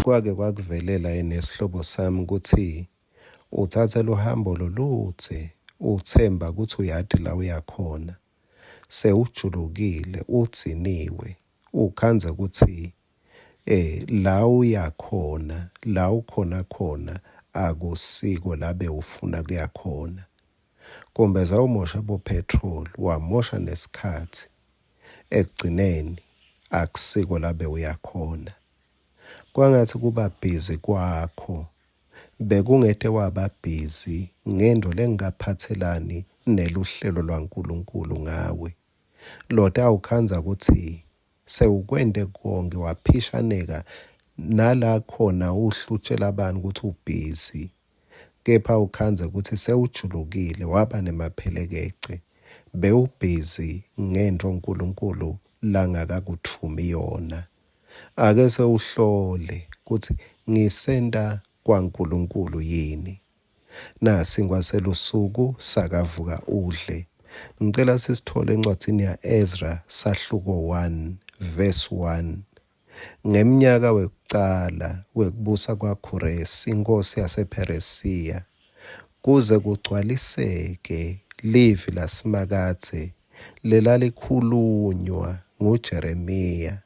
Kwake kwakuvelela nesihlobo sami ukuthi uthathe lo hambo loludze uthemba ukuthi uyadi la uyakhona sewujulukile udziniwe ukhanze ukuthi la uyakhona la ukhona khona akusiko la bewufuna kuya khona kumbe zawumosha bopetrol wamosha nesikhathi ekugcineni akusiko la bewuyakhona kwangathi kuba busy kwakho bekungete waba busy ngento lengaphathelani neluhlelo lwaNkulunkulu ngawe lota awukhanza ukuthi sewukwende konke waphishaneka nala khona uhlutshela abantu ukuthi ubusy kepha ukhanza ukuthi sewujulukile waba nemaphelekeche bewubusy ngento uNkulunkulu langakakuthumi yona ake sewuhlole ukuthi ngisenda kwaNkulunkulu yini nasi ngwaselusuku sakavuka udle ngicela sisithole encwadini yaEzra sahluko 1 verse 1 ngeminyaka wekucala wekubusa kwaKhoresi inkosi yasePheresiya kuze kugcwaliseke livi lasimakathe lelalikhulunywa nguJeremiya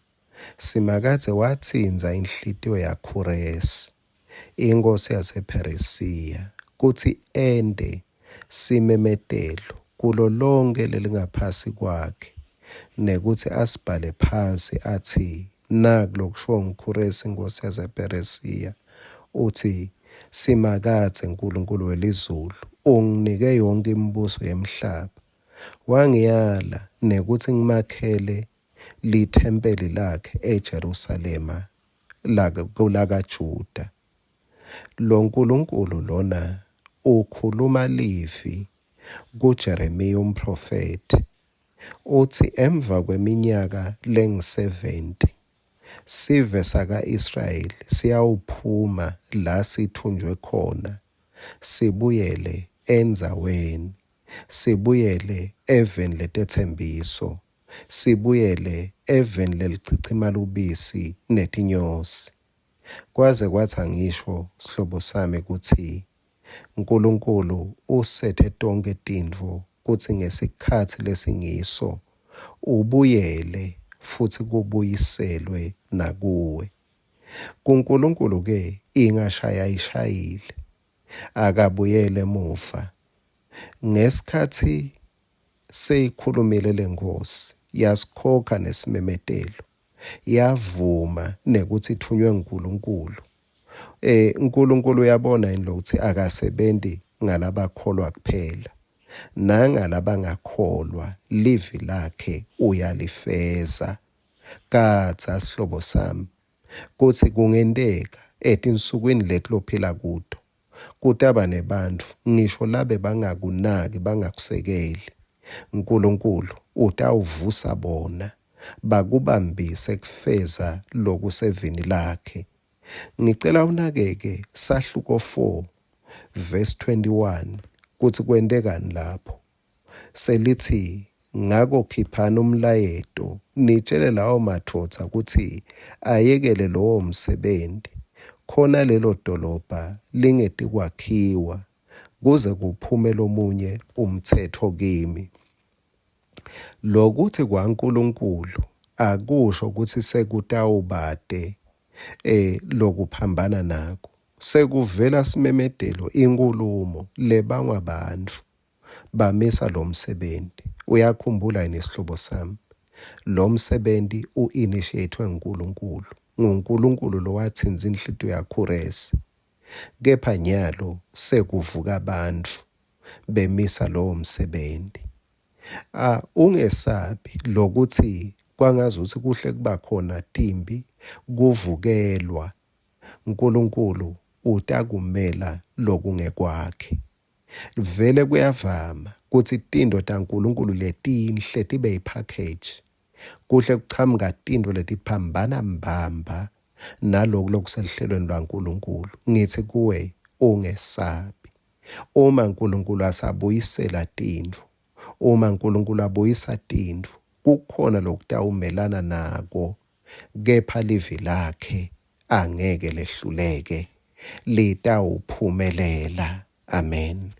simakathe wathinza inhlitiyo yaKhoresi inkosi yasePheresiya kuthi ende simemetelo kulo lonke lelingaphasi kwakhe nekuthi asibhale phansi athi nakulokusho nguKhoresi inkosi yasePheresiya uthi simakathe uNkulunkulu welizulu unginike yonke imibuso yemhlaba wangiyala nekuthi ngimakhele lithempeli lakhe eJerusalema lakaJuda lo nkulunkulu lona ukhuluma livi kuJeremiya umprofeti uthi emva kweminyaka lengu-70 sive saka-Israyeli siyawuphuma la sithunjwe khona sibuyele endzaweni sibuyele eveni letethembiso sibuyele eveni lelichichima lubisi netinyosi kwaze kwathi angisho sihlobo sami ukuthi uNkulunkulu usethe tonke tintfo kuthi ngesikhathi lesingiso ubuyele futhi kubuyiselwe nakuwe kuNkulunkulu ke ingashaya ishayile akabuyele emuva ngesikhathi seyikhulumile lenkosi yasikhokha nesimemetelo yavuma nekuthi ithunywe nguNkulunkulu uNkulunkulu uyabona yini lokuthi akasebenzi ngalabakholwa kuphela nangalabangakholwa livi lakhe uyalifeza katsa sihlobo sami kuthi kungenteka etinsukwini letilophila kuto kutaba nebantfu ngisho labe bangakunaki bangakusekeli uNkulunkulu utawuvusa bona bakubambise kufeza lokusevini lakhe ngicela unakeke sahluko 4 verse 21 kuthi kwendekani lapho selithi ngako khiphana umlayeto nitshele lawo mathotha ukuthi ayekele lowo msebenzi khona lelo dolobha lingeti kwakhiwa kuze kuphume lomunye umthetho kimi lokuthi kwaNkulunkulu akusho ukuthi sekutawubade lokuphambana nako sekuvela simemedelo inkulumo lebangwa abantu bamisa lo msebenzi uyakhumbula nesihlobo sami lo msebenzi uinitiatwe nguNkulunkulu nguNkulunkulu lo wathinza inhlitiyo yaKhoresi kepha nyalo sekuvuka abantu bemisa lo msebenzi ungesabi lokuthi kwangazuthi kuhle kuba khona timbi kuvukelwa uNkulunkulu utakumela lokungekwakhe vele kuyavama kuthi tinto taNkulunkulu letinhle tibe yipackage kuhle kuchamuka tinto letiphambana mbamba naloku lokuselihlelweni lwaNkulunkulu ngithi kuwe ungesabi uma uNkulunkulu asabuyisela tintfo uma uNkulunkulu abuyisa tintfo kukhona lokutawumelana nako kepha livi lakhe angeke lehluleke, litawuphumelela. Amen.